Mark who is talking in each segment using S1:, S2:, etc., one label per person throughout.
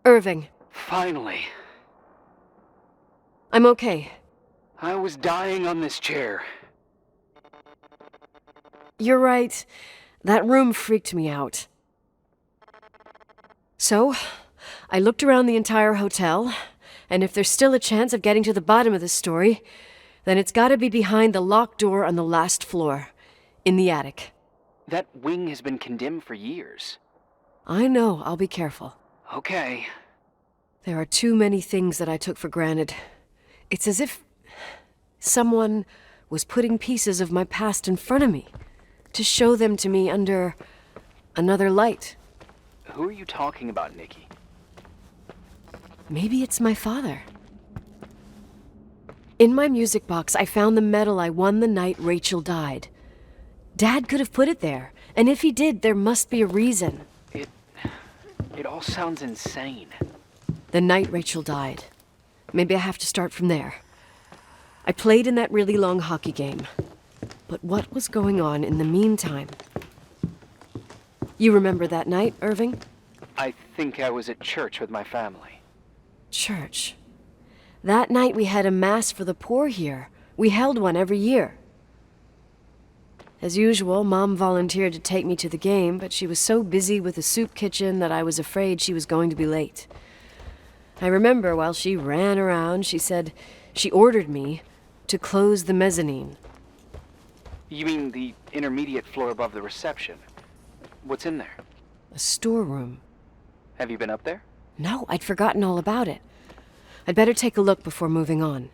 S1: Irving.
S2: Finally.
S1: I'm okay.
S2: I was dying on this chair.
S1: You're right. That room freaked me out. So, I looked around the entire hotel, and if there's still a chance of getting to the bottom of this story, then it's gotta be behind the locked door on the last floor, in the attic.
S2: That wing has been condemned for years.
S1: I know, I'll be careful.
S2: Okay.
S1: There are too many things that I took for granted. It's as if someone was putting pieces of my past in front of me to show them to me under another light.
S2: Who are you talking about, Nikki?
S1: Maybe it's my father. In my music box, I found the medal I won the night Rachel died. Dad could have put it there, and if he did, there must be a reason.
S2: It all sounds insane.
S1: The night Rachel died. Maybe I have to start from there. I played in that really long hockey game. But what was going on in the meantime? You remember that night, Irving?
S2: I think I was at church with my family.
S1: Church. That night we had a mass for the poor here. We held one every year. As usual, Mom volunteered to take me to the game, but she was so busy with the soup kitchen that I was afraid she was going to be late. I remember while she ran around, she said she ordered me to close the mezzanine.
S2: You mean the intermediate floor above the reception? What's in there?
S1: A storeroom.
S2: Have you been up there?
S1: No, I'd forgotten all about it. I'd better take a look before moving on.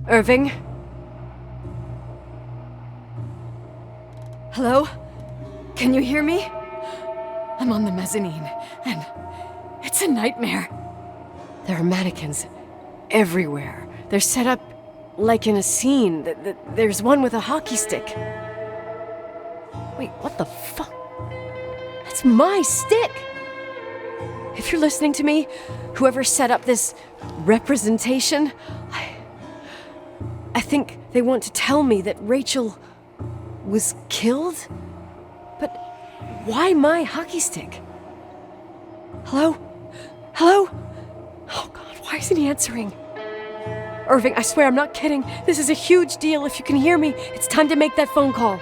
S1: Irving? Hello? Can you hear me? I'm on the mezzanine, and it's a nightmare. There are mannequins everywhere. They're set up like in a scene. There's one with a hockey stick. Wait, what the fuck? That's my stick! If you're listening to me, whoever set up this representation, I think they want to tell me that Rachel was killed? But why my hockey stick? Hello? Hello? Oh God, why isn't he answering? Irving, I swear I'm not kidding. This is a huge deal. If you can hear me, it's time to make that phone call.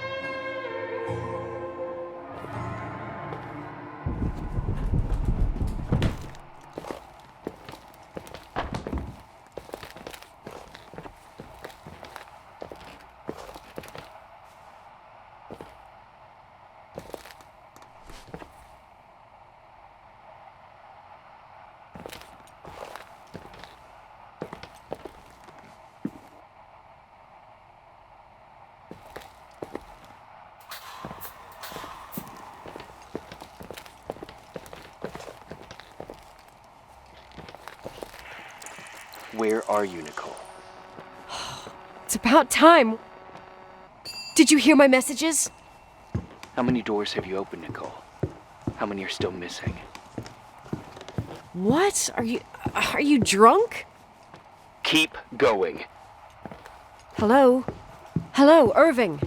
S2: Where are you, Nicole?
S1: It's about time. Did you hear my messages?
S2: How many doors have you opened, Nicole? How many are still missing?
S1: What? Are you drunk?
S2: Keep going.
S1: Hello? Hello, Irving.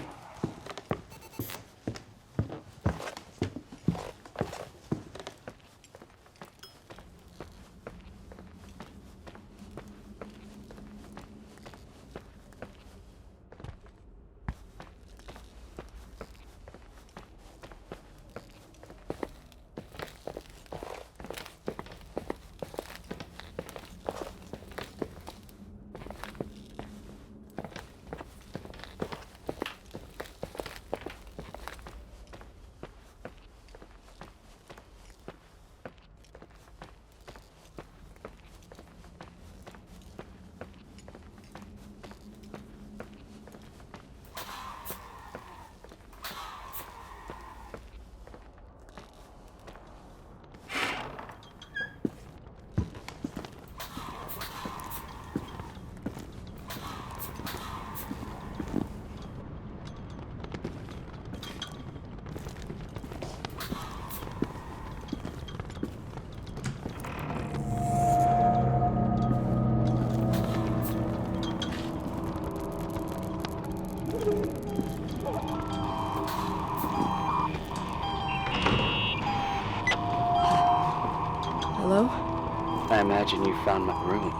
S2: imagine you found my room.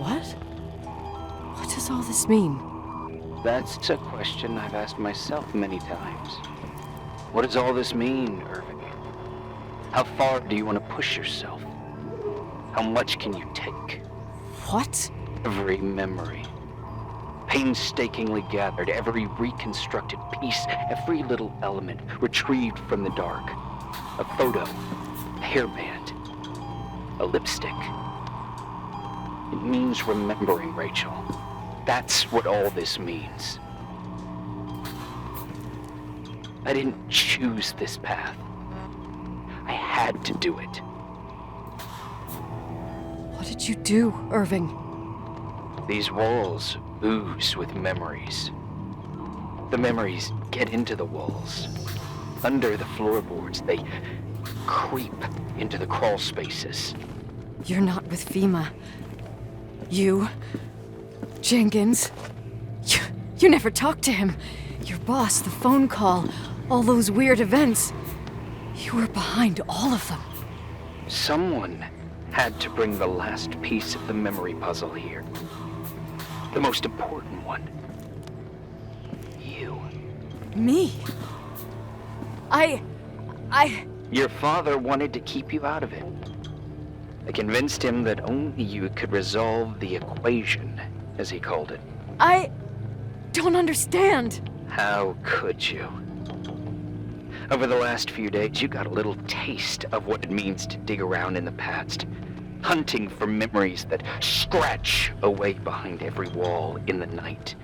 S1: What? What does all this mean?
S2: That's a question I've asked myself many times. What does all this mean, Irving? How far do you want to push yourself? How much can you take?
S1: What?
S2: Every memory, painstakingly gathered, every reconstructed piece, every little element retrieved from the dark. A photo, a hairband, a lipstick. It means remembering, Rachel. That's what all this means. I didn't choose this path. I had to do it.
S1: What did you do, Irving?
S2: These walls ooze with memories. The memories get into the walls. Under the floorboards, they creep into the crawl spaces.
S1: You're not with FEMA. You... Jenkins... You never talked to him. Your boss, the phone call, all those weird events. You were behind all of them.
S2: Someone had to bring the last piece of the memory puzzle here. The most important one. You.
S1: Me? I...
S2: Your father wanted to keep you out of it. I convinced him that only you could resolve the equation, as he called it.
S1: I don't understand.
S2: How could you? Over the last few days, you got a little taste of what it means to dig around in the past, hunting for memories that scratch away behind every wall in the night.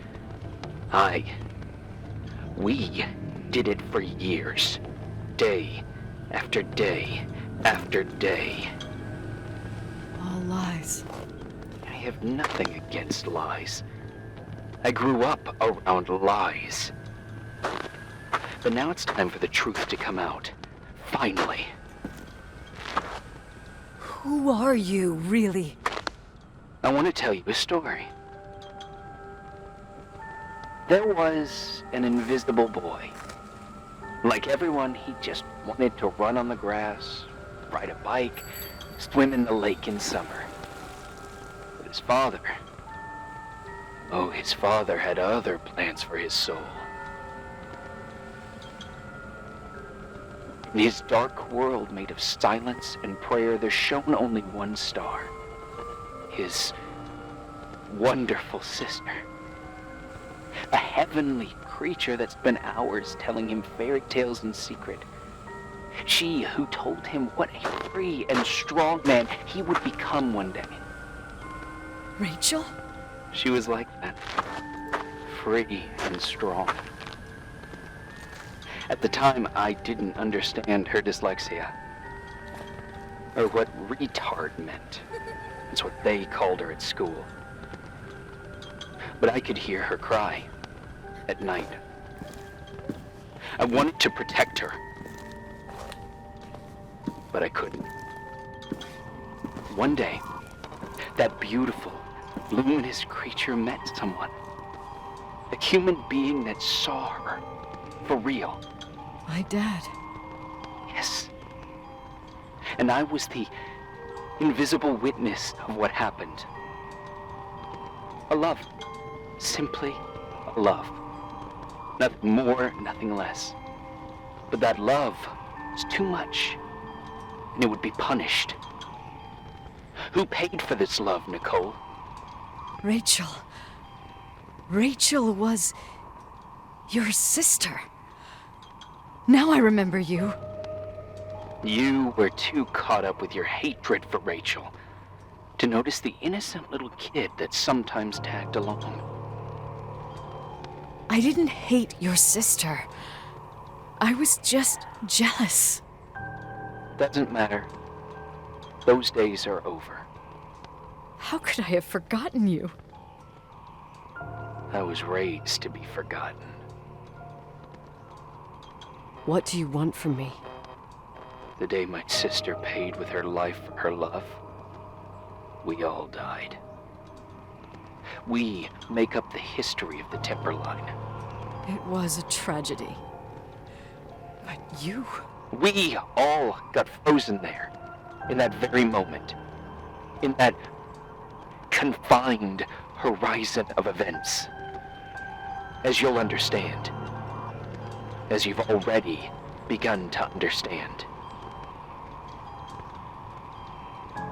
S2: We did it for years, day after day after day.
S1: All lies.
S2: I have nothing against lies. I grew up around lies. But now it's time for the truth to come out. Finally.
S1: Who are you, really?
S2: I want to tell you a story. There was an invisible boy. Like everyone, he just wanted to run on the grass, ride a bike, swim in the lake in summer. But his father had other plans for his soul. In his dark world made of silence and prayer, there shone only one star. His wonderful sister. A heavenly creature that spent hours telling him fairy tales in secret. She who told him what a free and strong man he would become one day.
S1: Rachel?
S2: She was like that. Free and strong. At the time, I didn't understand her dyslexia. Or what retard meant. That's what they called her at school. But I could hear her cry at night. I wanted to protect her. But I couldn't. One day, that beautiful, luminous creature met someone. A human being that saw her. For real.
S1: My dad.
S2: Yes. And I was the invisible witness of what happened. A love. Simply a love. Nothing more, nothing less. But that love was too much, and it would be punished. Who paid for this love, Nicole?
S1: Rachel. Rachel was your sister. Now I remember you.
S2: You were too caught up with your hatred for Rachel to notice the innocent little kid that sometimes tagged along.
S1: I didn't hate your sister. I was just jealous.
S2: Doesn't matter. Those days are over.
S1: How could I have forgotten you?
S2: I was raised to be forgotten.
S1: What do you want from me?
S2: The day my sister paid with her life for her love, we all died. We make up the history of the Timberline.
S1: It was a tragedy. But you...
S2: We all got frozen there, in that very moment. in that confined horizon of events. As you'll understand, as you've already begun to understand.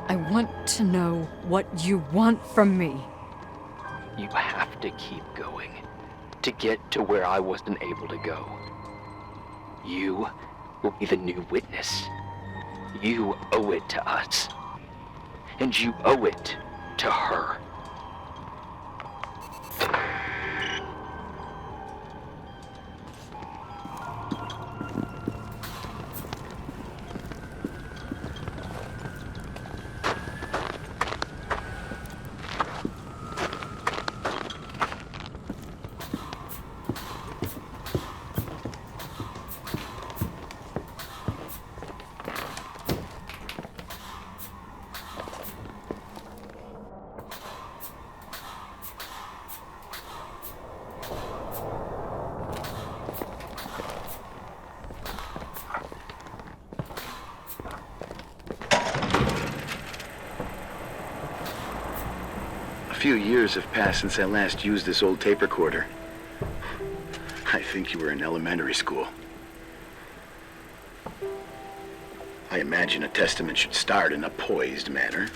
S1: I want to know what you want from me.
S2: You have to keep going to get to where I wasn't able to go. You will be the new witness. You owe it to us. And you owe it to her.
S3: A few years have passed since I last used this old tape recorder. I think you were in elementary school. I imagine a testament should start in a poised manner.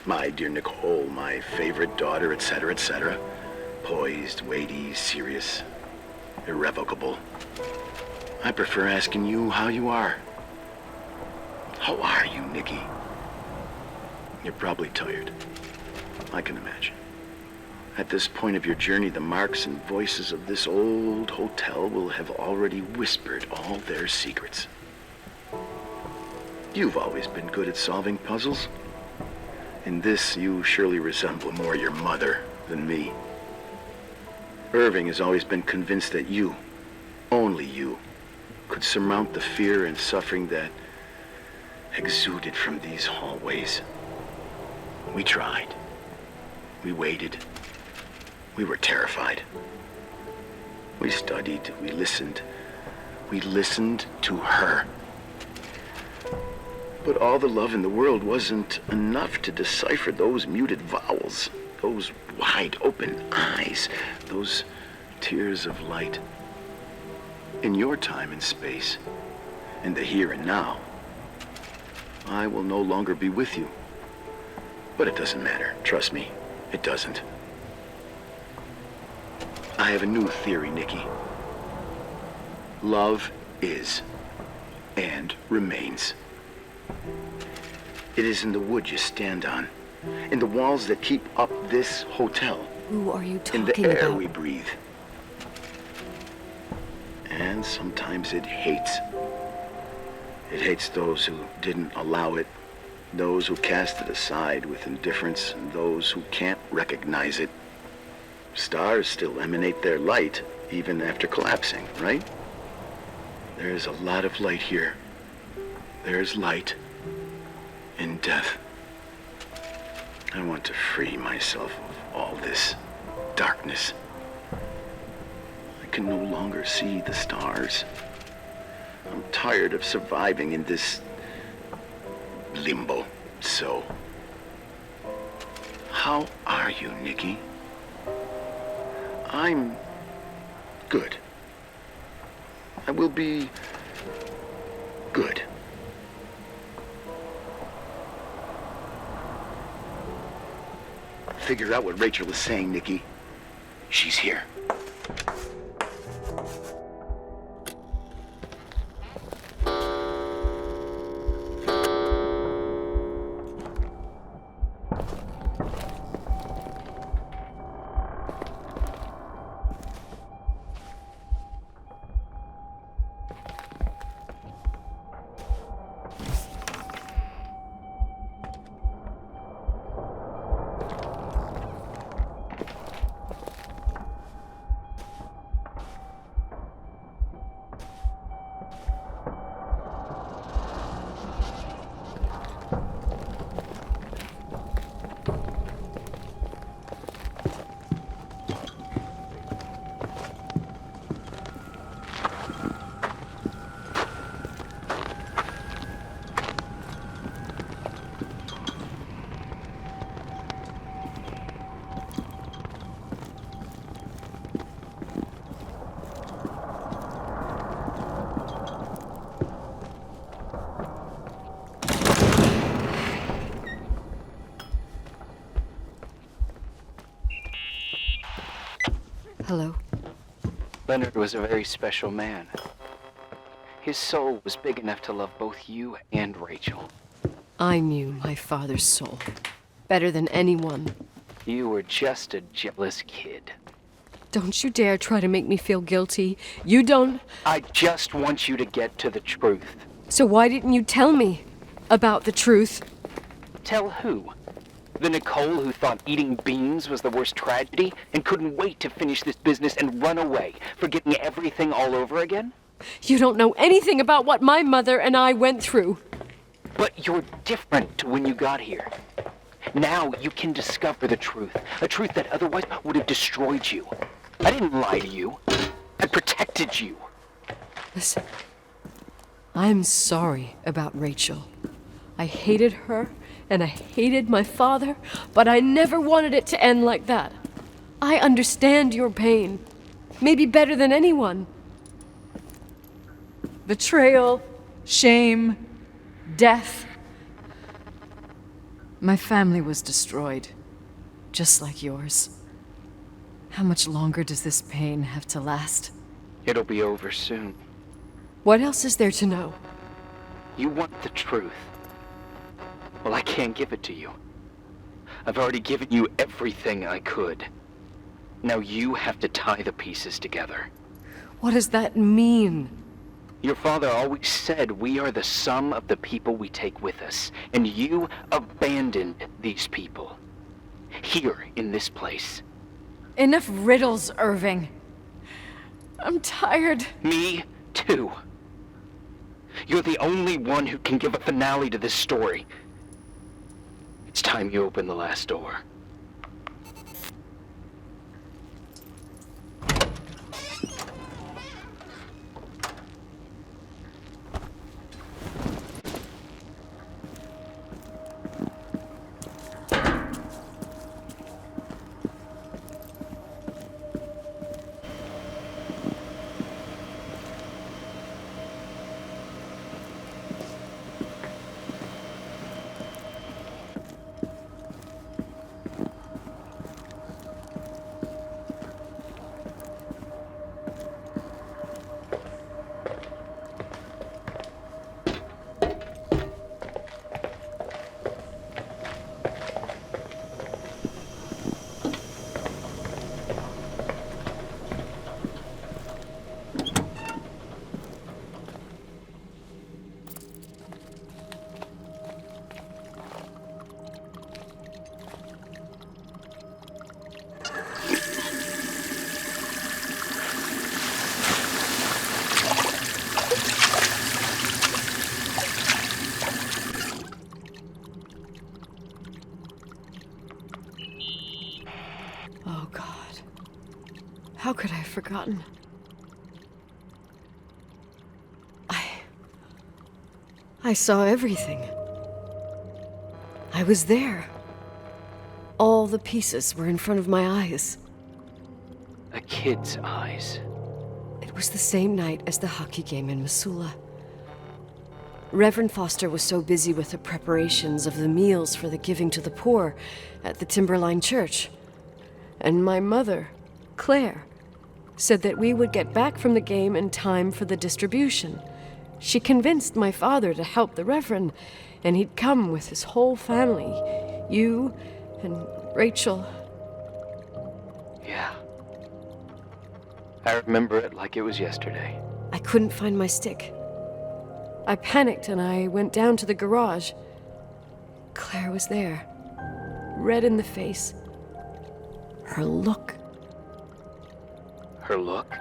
S3: My dear Nicole, my favorite daughter, etc., etc. Poised, weighty, serious, irrevocable. I prefer asking you how you are. How are you, Nikki? You're probably tired. I can imagine. At this point of your journey, the marks and voices of this old hotel will have already whispered all their secrets. You've always been good at solving puzzles. In this, you surely resemble more your mother than me. Irving has always been convinced that you, only you, could surmount the fear and suffering that exuded from these hallways. We tried. We waited. We were terrified. We studied. We listened. We listened to her. But all the love in the world wasn't enough to decipher those muted vowels, those wide open eyes, those tears of light. In your time and space, in the here and now, I will no longer be with you. But it doesn't matter. Trust me, it doesn't. I have a new theory, Nikki. Love is and remains. It is in the wood you stand on, in the walls that keep up this hotel,
S1: Who are you talking
S3: in the air
S1: about?
S3: we breathe. And sometimes it hates. It hates those who didn't allow it, those who cast it aside with indifference, and those who can't recognize it. Stars still emanate their light, even after collapsing, right? There's a lot of light here. There's light in death. I want to free myself of all this darkness. I can no longer see the stars. I'm tired of surviving in this limbo. So, how are you, Nikki? I'm good. I will be good. Figure out what Rachel was saying, Nikki. She's here.
S1: Hello.
S2: Leonard was a very special man. His soul was big enough to love both you and Rachel.
S1: I knew my father's soul better than anyone.
S2: You were just a jealous kid.
S1: Don't you dare try to make me feel guilty. You don't...
S2: I just want you to get to the truth.
S1: So why didn't you tell me about the truth?
S2: Tell who? The Nicole who thought eating beans was the worst tragedy and couldn't wait to finish this business and run away, forgetting everything all over again?
S1: You don't know anything about what my mother and I went through.
S2: But you're different to when you got here. Now you can discover the truth, a truth that otherwise would have destroyed you. I didn't lie to you. I protected you.
S1: Listen, I'm sorry about Rachel. I hated her, and I hated my father, but I never wanted it to end like that. I understand your pain, maybe better than anyone. Betrayal, shame, death. My family was destroyed, just like yours. How much longer does this pain have to last?
S2: It'll be over soon.
S1: What else is there to know?
S2: You want the truth. Well, I can't give it to you. I've already given you everything I could. Now you have to tie the pieces together.
S1: What does that mean?
S2: Your father always said we are the sum of the people we take with us, and you abandoned these people. Here, in this place.
S1: Enough riddles, Irving. I'm tired.
S2: Me, too. You're the only one who can give a finale to this story. It's time you open the last door.
S1: Oh, God. How could I have forgotten? I saw everything. I was there. All the pieces were in front of my eyes.
S2: A kid's eyes.
S1: It was the same night as the hockey game in Missoula. Reverend Foster was so busy with the preparations of the meals for the giving to the poor at the Timberline church. And my mother, Claire, said that we would get back from the game in time for the distribution. She convinced my father to help the Reverend, and he'd come with his whole family. You and Rachel.
S2: Yeah. I remember it like it was yesterday.
S1: I couldn't find my stick. I panicked and I went down to the garage. Claire was there, red in the face. Her look.
S2: Her look?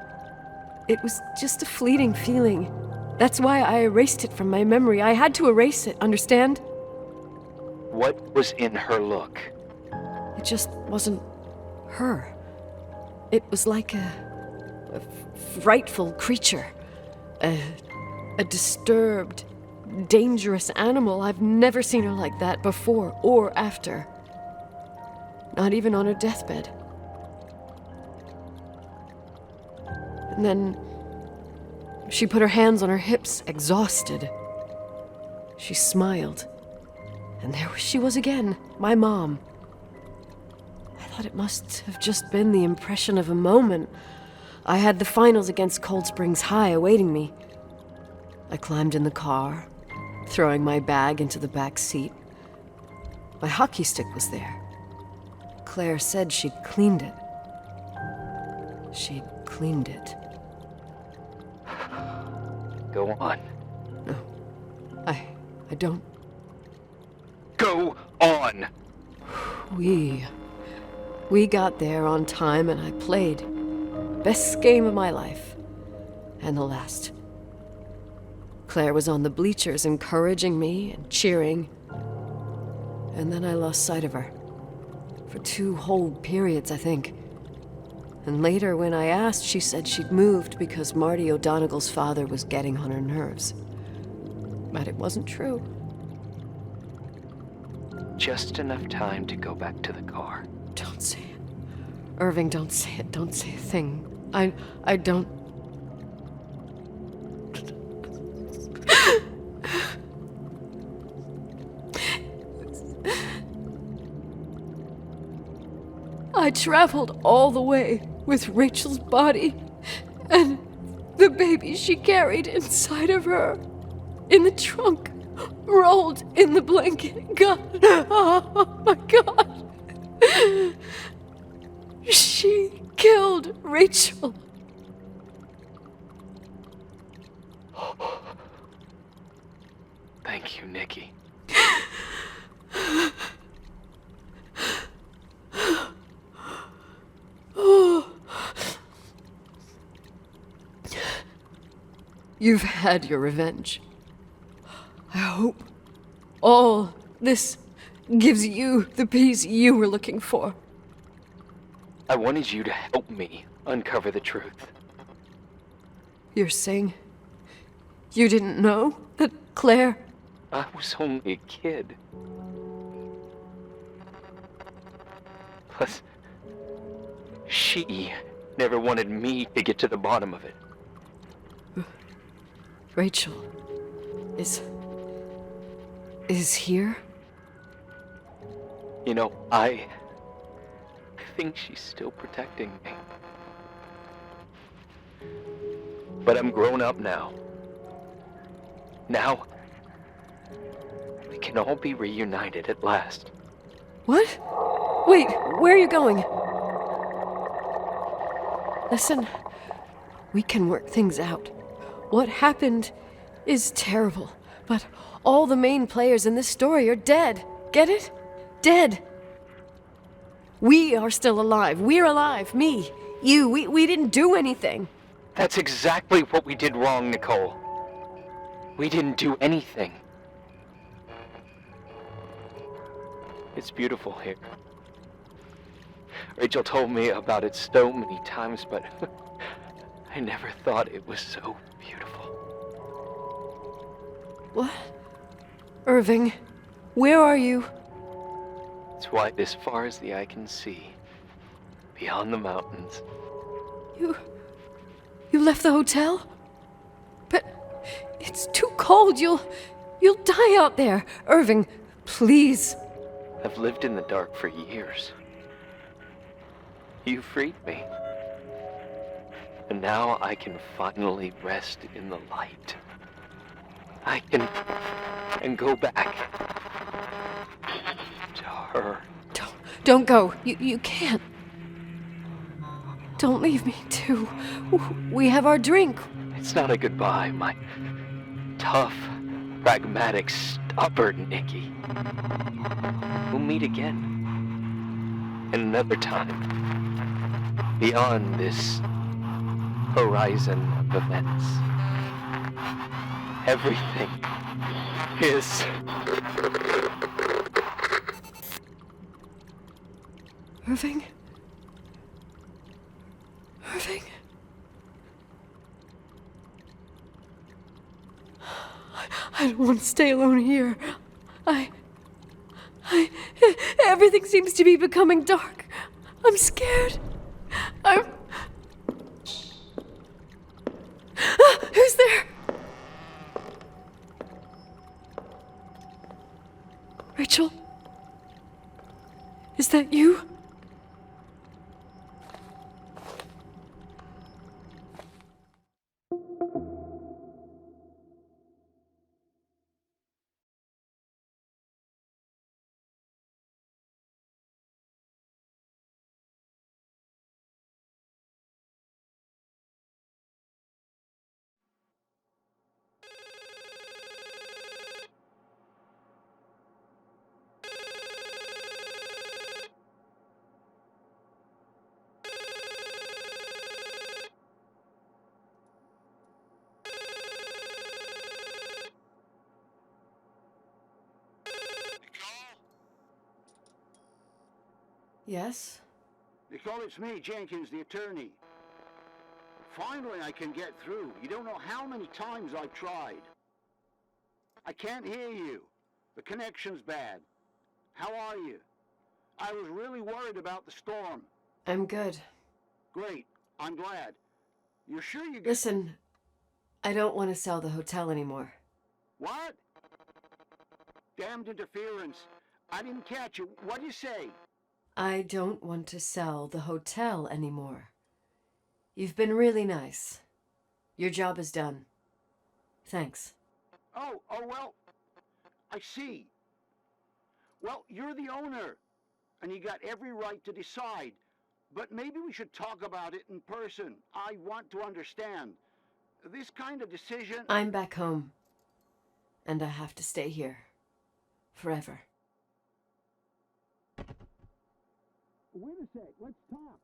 S1: It was just a fleeting feeling. That's why I erased it from my memory. I had to erase it, understand?
S2: What was in her look?
S1: It just wasn't her. It was like a frightful creature. A disturbed, dangerous animal. I've never seen her like that before or after. Not even on her deathbed. And then she put her hands on her hips, exhausted. She smiled. And there she was again, my mom. I thought it must have just been the impression of a moment. I had the finals against Cold Springs High awaiting me. I climbed in the car, throwing my bag into the back seat. My hockey stick was there. Claire said she'd cleaned it. She'd cleaned it.
S2: Go on.
S1: No, I don't.
S2: Go on!
S1: We got there on time and I played. Best game of my life. And the last. Claire was on the bleachers encouraging me and cheering. And then I lost sight of her. For 2 whole periods, I think. And later, when I asked, she said she'd moved because Marty O'Donegal's father was getting on her nerves. But it wasn't true.
S2: Just enough time to go back to the car.
S1: Don't say it. Irving, don't say it. Don't say a thing. I don't... I traveled all the way with Rachel's body and the baby she carried inside of her in the trunk, rolled in the blanket. God, oh my God. She killed Rachel.
S2: Thank you, Nikki.
S1: You've had your revenge. I hope all this gives you the peace you were looking for.
S2: I wanted you to help me uncover the truth.
S1: You're saying you didn't know that Claire...
S2: I was only a kid. Plus, she never wanted me to get to the bottom of it.
S1: Rachel is here?
S2: You know, I think she's still protecting me. But I'm grown up now. Now, we can all be reunited at last.
S1: What? Wait, where are you going? Listen, we can work things out. What happened is terrible, but all the main players in this story are dead. Get it? Dead. We are still alive. We're alive. Me, you, we didn't do anything.
S2: That's exactly what we did wrong, Nicole. We didn't do anything. It's beautiful here. Rachel told me about it so many times, but I never thought it was so beautiful.
S1: What? Irving, where are you?
S2: It's wide as far as the eye can see, beyond the mountains.
S1: You left the hotel? But it's too cold. You'll die out there. Irving, please.
S2: I've lived in the dark for years. You freed me. And now I can finally rest in the light. I can go back to her.
S1: Don't go. You can't. Don't leave me, too. We have our drink.
S2: It's not a goodbye, my tough, pragmatic, stubborn Nikki. We'll meet again. Another time. Beyond this horizon of events. Everything is...
S1: Irving? Irving? I don't want to stay alone here. Everything seems to be becoming dark. I'm scared. Who's there? Rachel? Is that you? Yes?
S3: Nicole, it's me, Jenkins, the attorney. Finally, I can get through. You don't know how many times I've tried. I can't hear you. The connection's bad. How are you? I was really worried about the storm.
S1: I'm good.
S3: Great. I'm glad. You're sure you...
S1: Listen, I don't want to sell the hotel anymore.
S3: What? Damned interference. I didn't catch you. What do you say?
S1: I don't want to sell the hotel anymore. You've been really nice. Your job is done. Thanks.
S3: Oh, well, I see. Well, you're the owner, and you got every right to decide. But maybe we should talk about it in person. I want to understand. This kind of decision...
S1: I'm back home, and I have to stay here. Forever.
S3: Wait a sec, let's talk.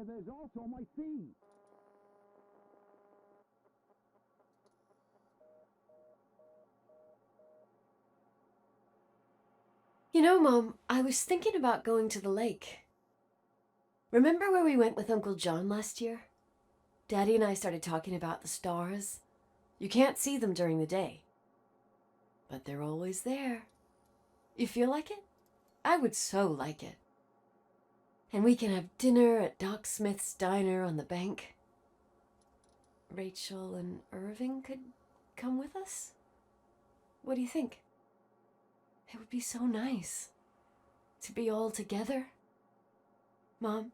S3: There's also my fee.
S1: You know, Mom, I was thinking about going to the lake. Remember where we went with Uncle John last year? Daddy and I started talking about the stars. You can't see them during the day, but they're always there. You feel like it? I would so like it. And we can have dinner at Doc Smith's diner on the bank. Rachel and Irving could come with us? What do you think? It would be so nice to be all together. Mom,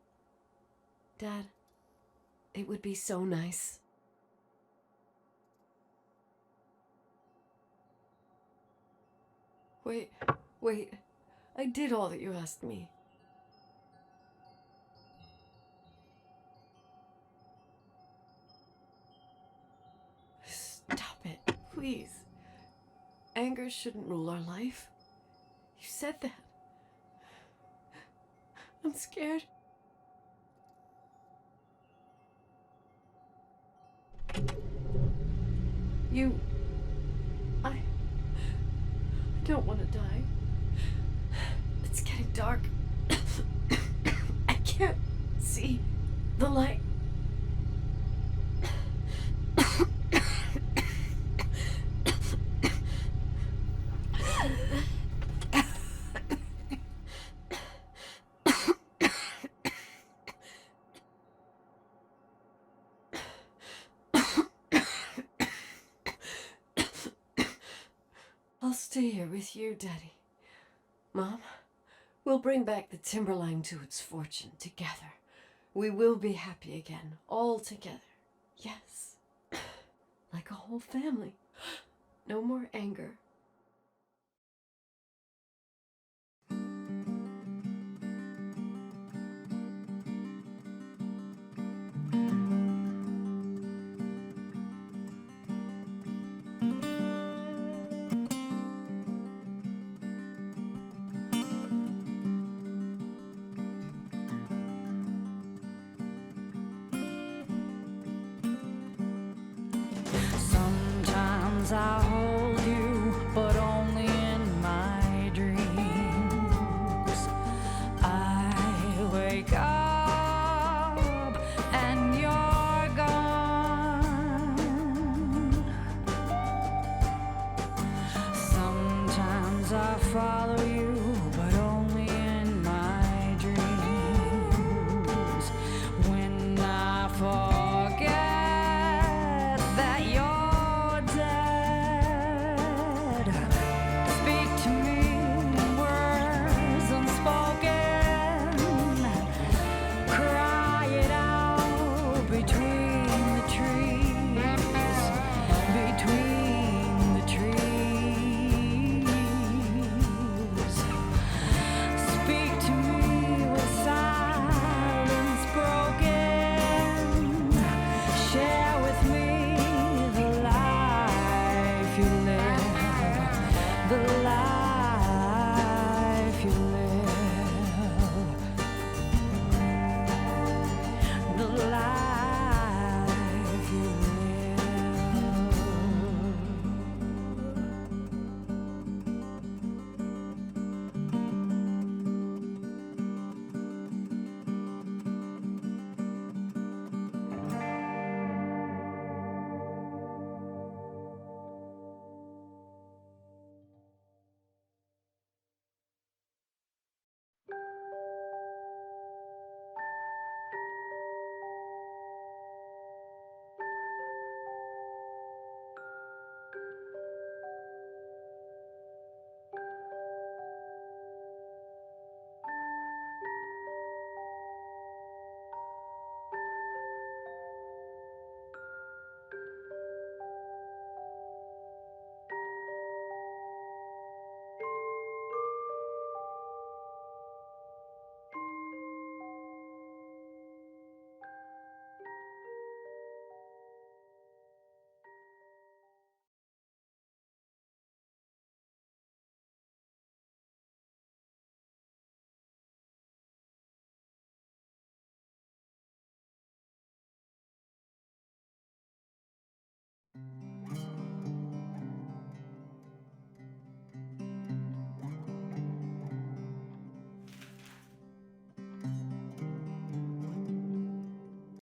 S1: Dad, it would be so nice. Wait, I did all that you asked me. Stop it, please. Anger shouldn't rule our life. You said that. I'm scared. I don't want to die. It's getting dark. I can't see the light. I'll stay here with you, Daddy. Mom, we'll bring back the Timberline to its fortune together. We will be happy again, all together. Yes. Like a whole family. No more anger.
S4: Sometimes I hope